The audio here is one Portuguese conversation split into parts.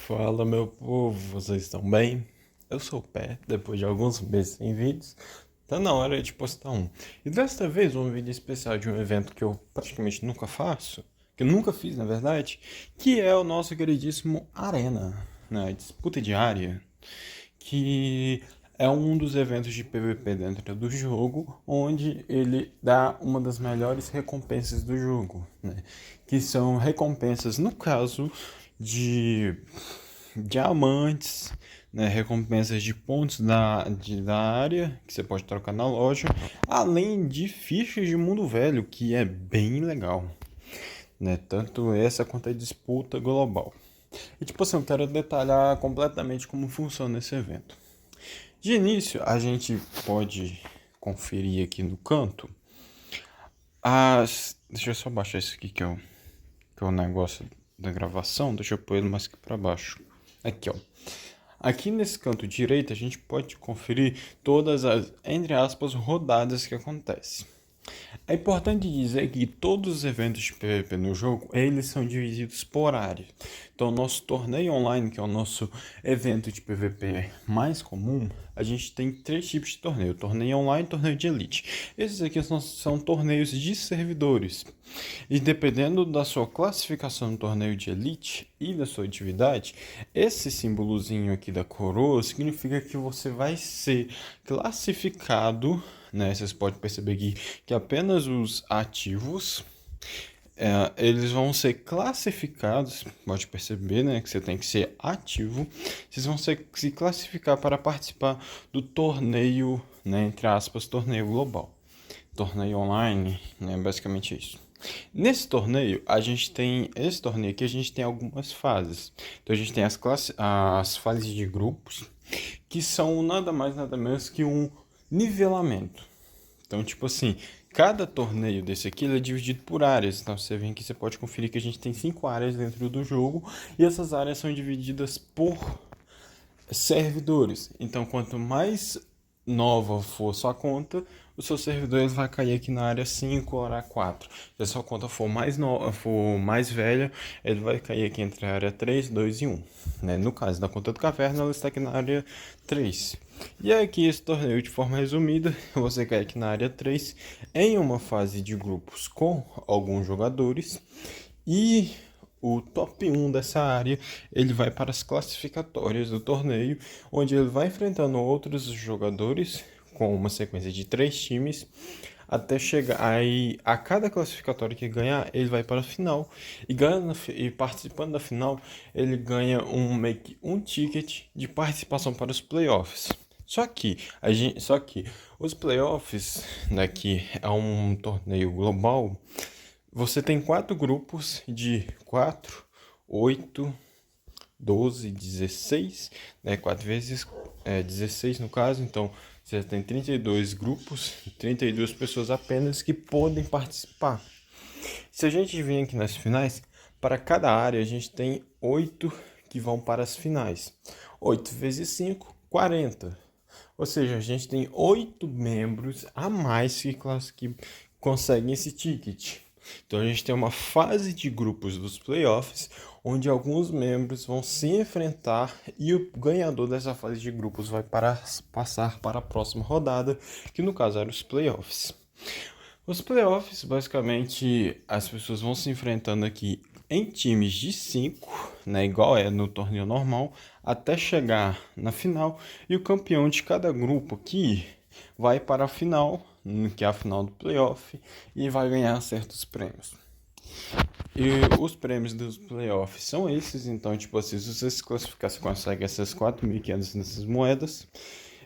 Fala, meu povo, vocês estão bem? Eu sou o Pé, depois de alguns meses sem vídeos, tá na hora de postar um. E desta vez um vídeo especial de um evento que eu praticamente nunca faço, que eu nunca fiz na verdade, que é o nosso queridíssimo Arena, né? Disputa diária, que é um dos eventos de PVP dentro do jogo, onde ele dá uma das melhores recompensas do jogo, né? Que são recompensas, no caso, de diamantes, né, recompensas de pontos da área, que você pode trocar na loja, além de fichas de mundo velho, que é bem legal, né, tanto essa quanto a disputa global. E tipo assim, eu quero detalhar completamente como funciona esse evento. De início, a gente pode conferir aqui no canto as... Deixa eu só baixar isso aqui que é o negócio da gravação, deixa eu pôr ele mais aqui para baixo. Aqui, ó. Aqui nesse canto direito a gente pode conferir todas as, entre aspas, rodadas que acontecem. É importante dizer que todos os eventos de PVP no jogo, eles são divididos por área. Então, o nosso torneio online, que é o nosso evento de PVP mais comum, a gente tem três tipos de torneio: torneio online e torneio de elite. Esses aqui são torneios de servidores. E dependendo da sua classificação no torneio de elite e da sua atividade, esse símbolozinho aqui da coroa significa que você vai ser classificado, né? Vocês podem perceber aqui que apenas os ativos eles vão ser classificados, pode perceber, né, que você tem que ser ativo. Vocês vão se classificar para participar do torneio, né, entre aspas, torneio global. Torneio online, né, basicamente isso. Nesse torneio, esse torneio aqui a gente tem algumas fases. Então a gente tem as fases de grupos, que são nada mais nada menos que um nivelamento. Então, tipo assim, cada torneio desse aqui ele é dividido por áreas. Então, você vem aqui, você pode conferir que a gente tem 5 áreas dentro do jogo. E essas áreas são divididas por servidores. Então, quanto mais nova for sua conta, o seu servidor vai cair aqui na área 5 ou área 4. Se a sua conta for mais nova, for mais velha, ele vai cair aqui entre a área 3, 2 e 1. Né? No caso da conta do Caverna, ela está aqui na área 3. E aqui esse torneio, de forma resumida, você cai aqui na área 3 em uma fase de grupos com alguns jogadores e o top 1 dessa área, ele vai para as classificatórias do torneio, onde ele vai enfrentando outros jogadores com uma sequência de 3 times, até chegar aí a cada classificatório que ganhar, ele vai para a final e participando da final, ele ganha um ticket de participação para os playoffs. Só que os playoffs daqui é um torneio global. Você tem 4 grupos de 4, 8, 12, 16, né? 4 vezes 16 no caso, então você tem 32 grupos, 32 pessoas apenas que podem participar. Se a gente vir aqui nas finais, para cada área a gente tem 8 que vão para as finais. 8 vezes 5, 40. Ou seja, a gente tem 8 membros a mais que conseguem esse ticket. Então a gente tem uma fase de grupos dos playoffs, onde alguns membros vão se enfrentar e o ganhador dessa fase de grupos vai passar para a próxima rodada, que no caso eram os playoffs. Os playoffs, basicamente, as pessoas vão se enfrentando aqui em times de 5, né, igual é no torneio normal, até chegar na final, e o campeão de cada grupo aqui vai para a final, que é a final do playoff, e vai ganhar certos prêmios. E os prêmios dos playoffs são esses, então, tipo assim, se você se classificar, você consegue essas 4.500 nessas moedas.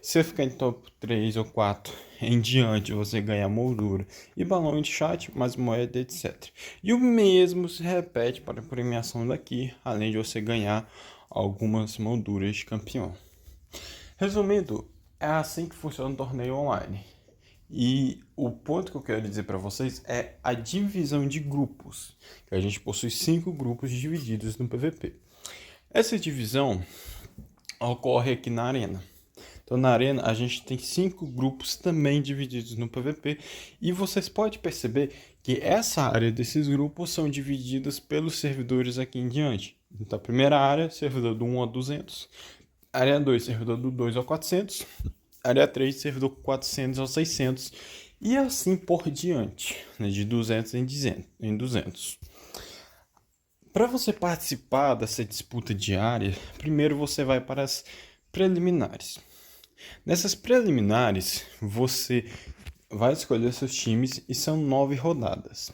Se você ficar em top 3 ou 4 em diante, você ganha moldura e balão de chat, mais moeda, etc. E o mesmo se repete para a premiação daqui, além de você ganhar algumas molduras de campeão. Resumindo, é assim que funciona o torneio online. E o ponto que eu quero dizer para vocês é a divisão de grupos, que a gente possui 5 grupos divididos no PVP. Essa divisão ocorre aqui na arena. Então na arena a gente tem 5 grupos também divididos no PVP e vocês podem perceber que essa área desses grupos são divididas pelos servidores aqui em diante. Então, a primeira área, servidor do 1 ao 200, área 2, servidor do 2 ao 400, área 3, servidor 400 ao 600, e assim por diante, né, de 200 em 200. Para você participar dessa disputa diária, primeiro você vai para as preliminares. Nessas preliminares, você vai escolher seus times e são 9 rodadas.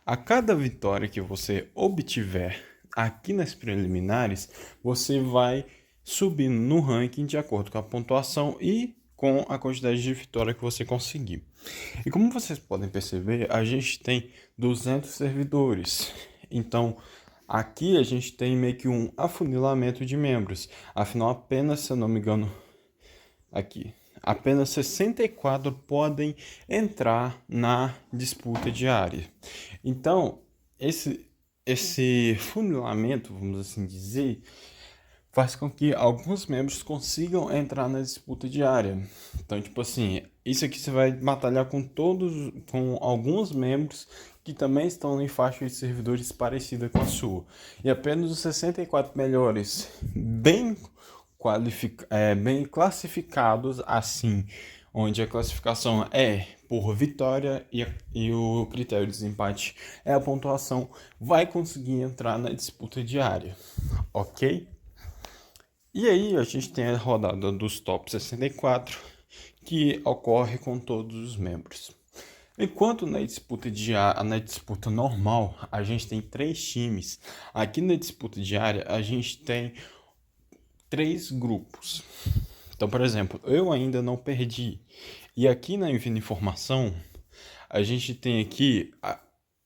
A cada vitória que você obtiver aqui nas preliminares, você vai subindo no ranking de acordo com a pontuação e com a quantidade de vitória que você conseguir. E como vocês podem perceber, a gente tem 200 servidores. Então, aqui a gente tem meio que um afunilamento de membros. Afinal, apenas, se eu não me engano, aqui, apenas 64 podem entrar na disputa diária. Então, esse funilamento, vamos assim dizer, faz com que alguns membros consigam entrar na disputa diária. Então, tipo assim, isso aqui você vai batalhar com alguns membros que também estão em faixa de servidores parecida com a sua. E apenas os 64 melhores, bem classificados assim, onde a classificação é por vitória e o critério de desempate é a pontuação, vai conseguir entrar na disputa diária, ok? E aí a gente tem a rodada dos top 64, que ocorre com todos os membros. Enquanto na disputa normal, a gente tem 3 times. Aqui na disputa diária, a gente tem 3 grupos. Então, por exemplo, eu ainda não perdi. E aqui na Enviando Informação, a gente tem aqui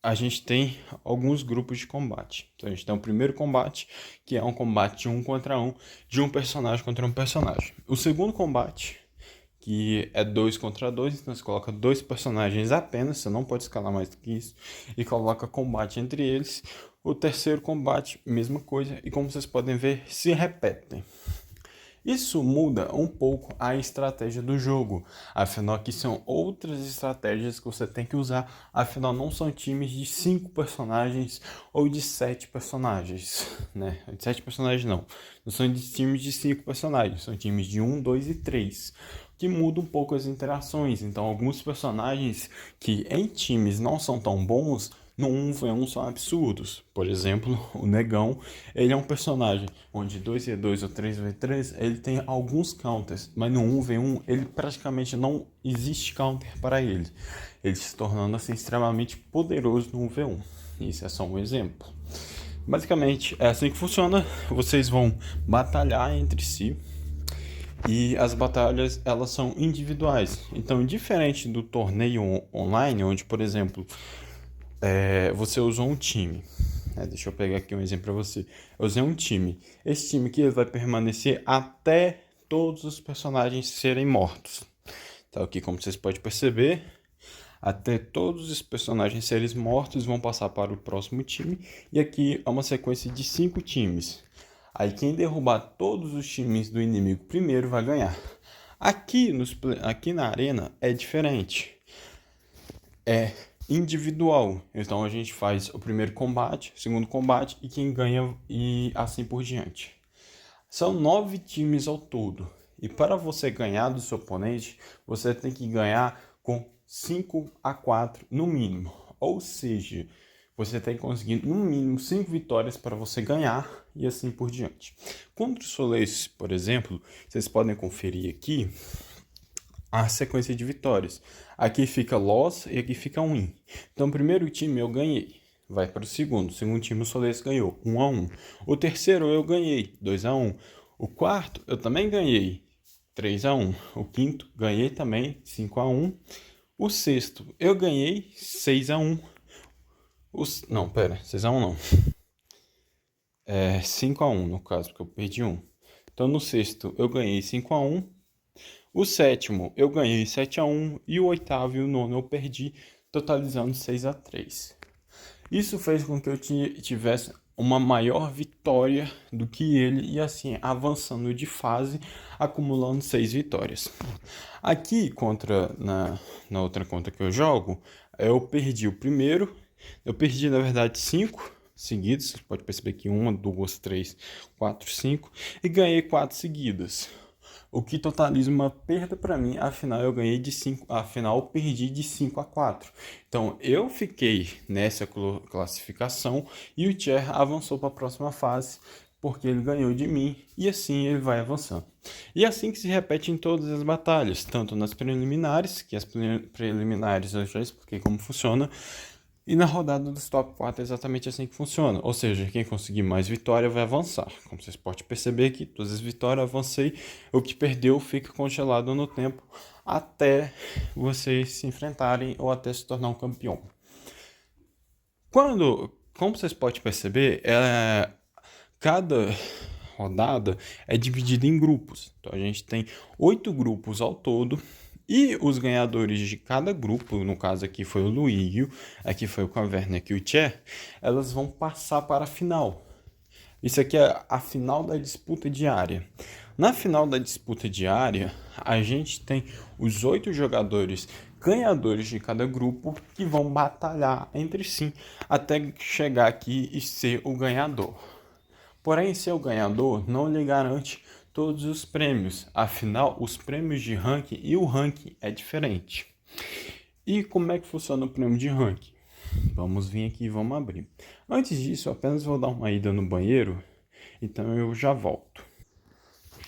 a gente tem alguns grupos de combate. Então a gente tem o primeiro combate, que é um combate de 1 contra 1, de um personagem contra um personagem. O segundo combate, que é 2 contra 2, então você coloca 2 personagens apenas, você não pode escalar mais do que isso, e coloca combate entre eles. O terceiro combate, mesma coisa, e como vocês podem ver, se repetem. Isso muda um pouco a estratégia do jogo, afinal aqui são outras estratégias que você tem que usar, afinal não são times de 5 personagens ou de 7 personagens, né? De 7 personagens não são de times de 5 personagens, são times de 1, 2 e 3, que muda um pouco as interações, então alguns personagens que em times não são tão bons, no 1v1 são absurdos. Por exemplo, o Negão, ele é um personagem onde 2v2 ou 3v3 ele tem alguns counters, mas no 1v1 ele praticamente não existe counter para ele. Ele se tornando assim extremamente poderoso no 1v1. Isso é só um exemplo. Basicamente é assim que funciona. Vocês vão batalhar entre si. E as batalhas, elas são individuais. Então, diferente do torneio online, onde, por exemplo, você usou um time. Deixa eu pegar aqui um exemplo para você. Eu usei um time. Esse time aqui vai permanecer até todos os personagens serem mortos. Então aqui, como vocês podem perceber, até todos os personagens serem mortos vão passar para o próximo time. E aqui é uma sequência de 5 times. Aí quem derrubar todos os times do inimigo primeiro vai ganhar. Aqui na arena é diferente. É individual. Então a gente faz o primeiro combate, o segundo combate e quem ganha e assim por diante. São 9 times ao todo. E para você ganhar do seu oponente, você tem que ganhar com 5-4 no mínimo. Ou seja, você tem que conseguir no mínimo 5 vitórias para você ganhar e assim por diante. Contra o Soleis, por exemplo, vocês podem conferir aqui a sequência de vitórias. Aqui fica loss e aqui fica win. Então, o primeiro time eu ganhei, vai para o segundo. O segundo time o Soleis ganhou, 1-1. O terceiro eu ganhei, 2-1. O quarto eu também ganhei, 3-1. O quinto ganhei também, 5-1. O sexto eu ganhei, 6-1. Não, pera, 6-1 não. 5-1 no caso, porque eu perdi um. Então, no sexto eu ganhei 5-1. O sétimo eu ganhei 7-1 e o oitavo e o nono eu perdi, totalizando 6-3. Isso fez com que eu tivesse uma maior vitória do que ele e assim avançando de fase, acumulando 6 vitórias. Aqui na outra conta que eu jogo, Eu perdi o primeiro, eu perdi na verdade 5 seguidos, você pode perceber que 1, 2, 3, 4, 5, e ganhei 4 seguidas. O que totaliza uma perda para mim, afinal eu ganhei de 5, afinal eu perdi de 5 a 4. Então eu fiquei nessa classificação e o Tcher avançou para a próxima fase porque ele ganhou de mim e assim ele vai avançando. E assim que se repete em todas as batalhas, tanto nas preliminares, que as preliminares eu já expliquei como funciona, e na rodada dos top 4 é exatamente assim que funciona. Ou seja, quem conseguir mais vitória vai avançar. Como vocês podem perceber aqui, todas as vitórias eu avancei. O que perdeu fica congelado no tempo até vocês se enfrentarem ou até se tornar um campeão. Como vocês podem perceber, cada rodada é dividida em grupos. Então a gente tem 8 grupos ao todo. E os ganhadores de cada grupo, no caso aqui foi o Luígio, aqui foi o Caverna, aqui o Tcher, elas vão passar para a final. Isso aqui é a final da disputa diária. Na final da disputa diária, a gente tem os 8 jogadores ganhadores de cada grupo que vão batalhar entre si até chegar aqui e ser o ganhador. Porém, ser o ganhador não lhe garante todos os prêmios, afinal, os prêmios de ranking e o ranking é diferente. E como é que funciona o prêmio de ranking? Vamos vir aqui e vamos abrir. Antes disso, apenas vou dar uma ida no banheiro, então eu já volto.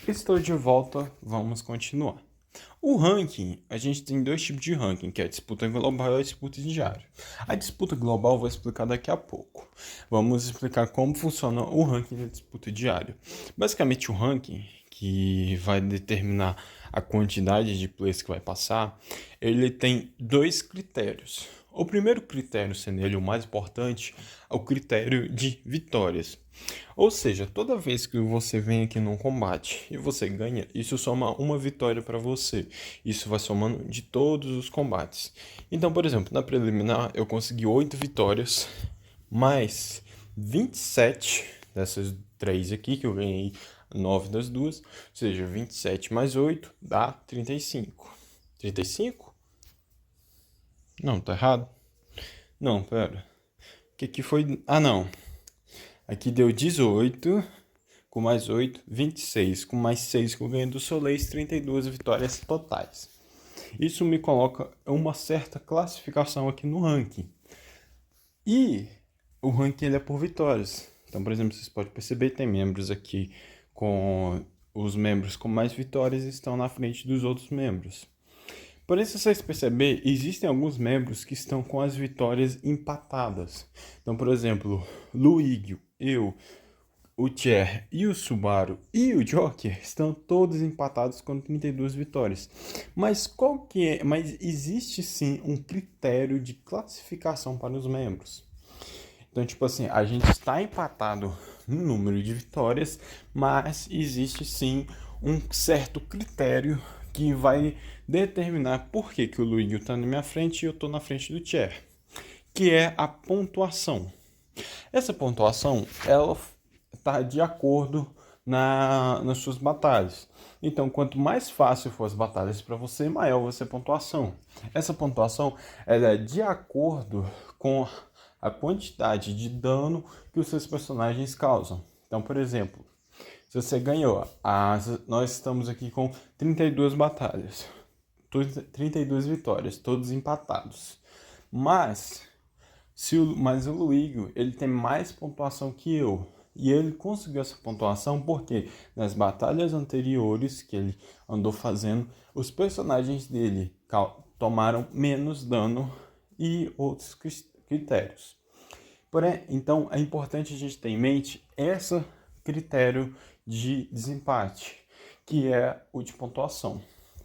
Estou de volta, vamos continuar. O ranking, a gente tem 2 tipos de ranking, que é a disputa global e a disputa diária. A disputa global eu vou explicar daqui a pouco. Vamos explicar como funciona o ranking da disputa diária. Basicamente o ranking, que vai determinar a quantidade de players que vai passar, ele tem 2 critérios. O primeiro critério, sendo ele o mais importante, é o critério de vitórias. Ou seja, toda vez que você vem aqui num combate e você ganha, isso soma uma vitória para você. Isso vai somando de todos os combates. Então, por exemplo, na preliminar eu consegui 8 vitórias, mais 27 dessas 3 aqui, que eu ganhei 9 das duas. Ou seja, 27 mais 8 dá 35. 35? Não, tá errado. Não, pera. O que foi? Ah, não. Aqui deu 18, com mais 8, 26. Com mais 6 que eu ganhei do Soleis, 32 vitórias totais. Isso me coloca uma certa classificação aqui no ranking. E o ranking ele é por vitórias. Então, por exemplo, vocês podem perceber, tem membros aqui com... Os membros com mais vitórias estão na frente dos outros membros. Porém, se vocês perceberem, existem alguns membros que estão com as vitórias empatadas. Então, por exemplo, Luígio, eu, o Tcher e o Subaru e o Joker estão todos empatados com 32 vitórias. Mas Mas existe sim um critério de classificação para os membros. Então, tipo assim, a gente está empatado no número de vitórias, mas existe sim um certo critério que vai determinar por que o Luigi está na minha frente e eu estou na frente do Tcher, que é a pontuação. Essa pontuação, ela está de acordo nas suas batalhas. Então, quanto mais fácil for as batalhas para você, maior vai ser a pontuação. Essa pontuação ela é de acordo com a quantidade de dano que os seus personagens causam. Então, por exemplo, se você ganhou, nós estamos aqui com 32 batalhas, 32 vitórias, todos empatados. Mas o Luígio, ele tem mais pontuação que eu. E ele conseguiu essa pontuação porque nas batalhas anteriores que ele andou fazendo, os personagens dele tomaram menos dano e outros critérios. Porém, então é importante a gente ter em mente esse critério de desempate, que é o de pontuação.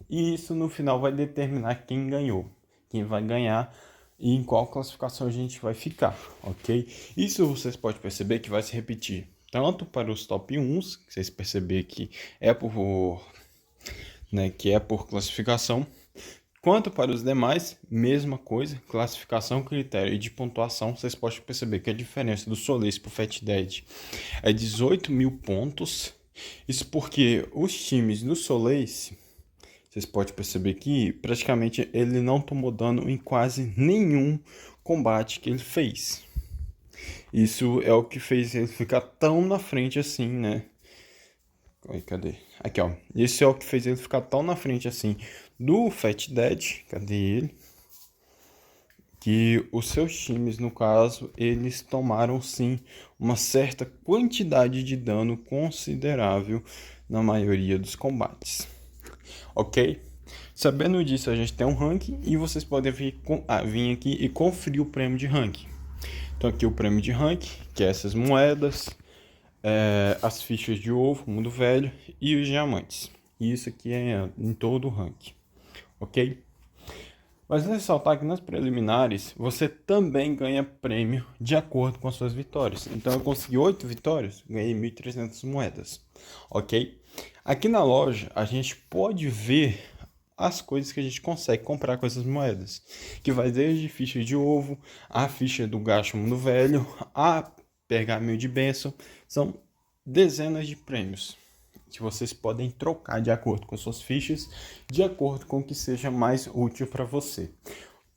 E isso no final vai determinar quem ganhou, quem vai ganhar e em qual classificação a gente vai ficar, ok? Isso vocês podem perceber que vai se repetir tanto para os top 1s, que vocês perceberem que é por classificação, quanto para os demais, mesma coisa, classificação, critério e de pontuação. Vocês podem perceber que a diferença do Soleis para o Fat Dead é 18 mil pontos. Isso porque os times do Soleis, vocês podem perceber que praticamente ele não tomou dano em quase nenhum combate que ele fez. Isso é o que fez ele ficar tão na frente assim, né? Oi, cadê? Aqui, ó. Isso é o que fez ele ficar tão na frente assim do Fat Dead. Cadê ele? Que os seus times, no caso, eles tomaram sim uma certa quantidade de dano considerável na maioria dos combates. Ok? Sabendo disso, a gente tem um ranking e vocês podem vir aqui e conferir o prêmio de ranking. Então aqui o prêmio de ranking, que é essas moedas, as fichas de ovo, mundo velho e os diamantes. E isso aqui é em todo o ranking, ok? Mas ressaltar que nas preliminares você também ganha prêmio de acordo com as suas vitórias. Então eu consegui 8 vitórias, ganhei 1.300 moedas, ok? Aqui na loja a gente pode ver as coisas que a gente consegue comprar com essas moedas, que vai desde ficha de ovo, a ficha do gacho mundo velho, a pergaminho de bênção, são dezenas de prêmios que vocês podem trocar de acordo com as suas fichas, de acordo com o que seja mais útil para você.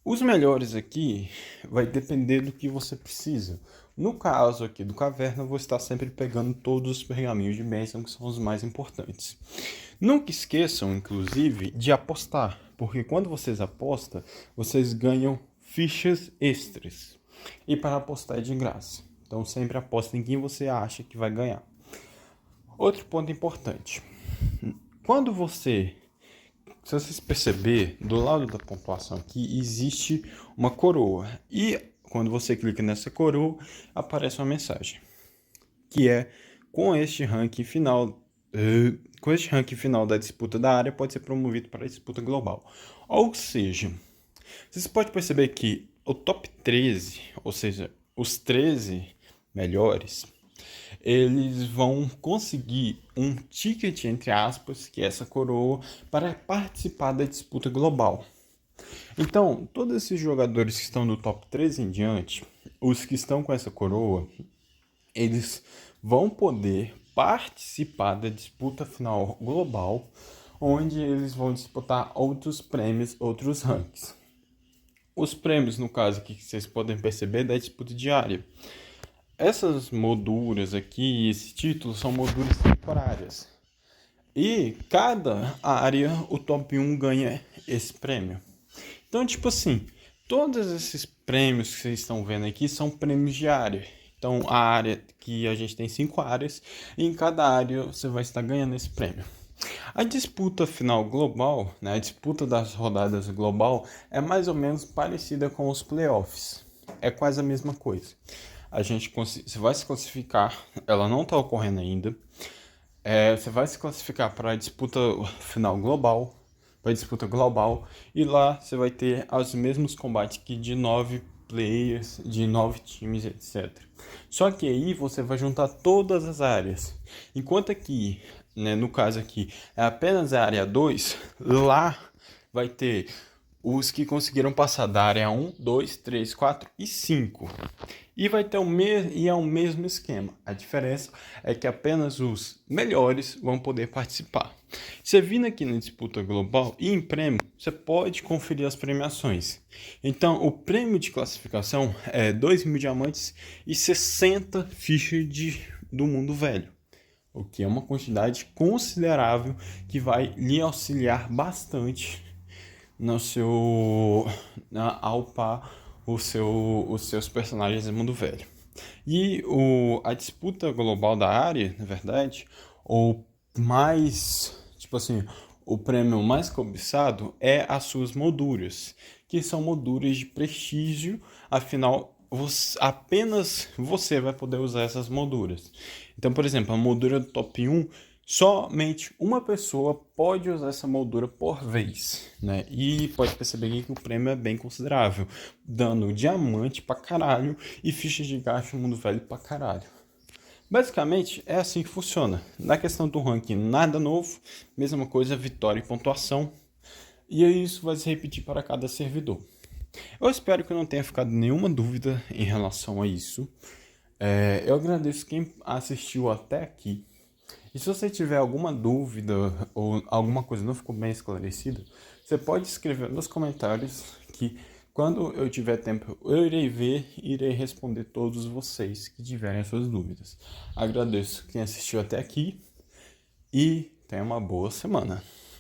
Os melhores aqui vai depender do que você precisa. No caso aqui do Caverna, eu vou estar sempre pegando todos os pergaminhos de bênção, que são os mais importantes. Nunca esqueçam, inclusive, de apostar, porque quando vocês apostam, vocês ganham fichas extras. E para apostar é de graça. Então sempre aposta em quem você acha que vai ganhar. Outro ponto importante. Quando se vocês perceber, do lado da pontuação aqui, existe uma coroa. E quando você clica nessa coroa, aparece uma mensagem. Que é, com este ranking final da disputa da área, pode ser promovido para a disputa global. Ou seja, vocês podem perceber que o top 13, ou seja, os 13 melhores, eles vão conseguir um ticket, entre aspas, que é essa coroa, para participar da disputa global. Então, todos esses jogadores que estão do top 13 em diante, os que estão com essa coroa, eles vão poder participar da disputa final global, onde eles vão disputar outros prêmios, outros ranks. Os prêmios, no caso aqui, que vocês podem perceber, da disputa diária. Essas molduras aqui, esse título, são molduras temporárias. E cada área, o top 1 ganha esse prêmio. Então, tipo assim, todos esses prêmios que vocês estão vendo aqui são prêmios de área. Então, a área que a gente tem 5 áreas, e em cada área você vai estar ganhando esse prêmio. A disputa final global, né, a disputa das rodadas global, é mais ou menos parecida com os playoffs. É quase a mesma coisa. Você vai se classificar, ela não está ocorrendo ainda. Você vai se classificar para a disputa final global, e lá você vai ter os mesmos combates que de 9 players, de 9 times, etc. Só que aí você vai juntar todas as áreas. Enquanto aqui, né, no caso aqui, é apenas a área 2, lá vai ter os que conseguiram passar da área 1, 2, 3, 4 e 5. E vai ter o mesmo esquema. A diferença é que apenas os melhores vão poder participar. Você vindo aqui na disputa global e em prêmio, você pode conferir as premiações. Então, o prêmio de classificação é 2.000 diamantes e 60 fichas do mundo velho. O que é uma quantidade considerável que vai lhe auxiliar bastante a upar os seus personagens do mundo velho. E a disputa global da área, na verdade, o prêmio mais cobiçado é as suas molduras, que são molduras de prestígio, afinal, apenas você vai poder usar essas molduras. Então, por exemplo, a moldura do top 1, somente uma pessoa pode usar essa moldura por vez, né? E pode perceber que o prêmio é bem considerável, dando diamante pra caralho e fichas de gasto no mundo velho pra caralho. Basicamente, é assim que funciona. Na questão do ranking, nada novo, mesma coisa, vitória e pontuação. E isso vai se repetir para cada servidor. Eu espero que não tenha ficado nenhuma dúvida em relação a isso. Eu agradeço quem assistiu até aqui. E se você tiver alguma dúvida ou alguma coisa não ficou bem esclarecida, você pode escrever nos comentários que quando eu tiver tempo eu irei ver e irei responder todos vocês que tiverem as suas dúvidas. Agradeço quem assistiu até aqui e tenha uma boa semana.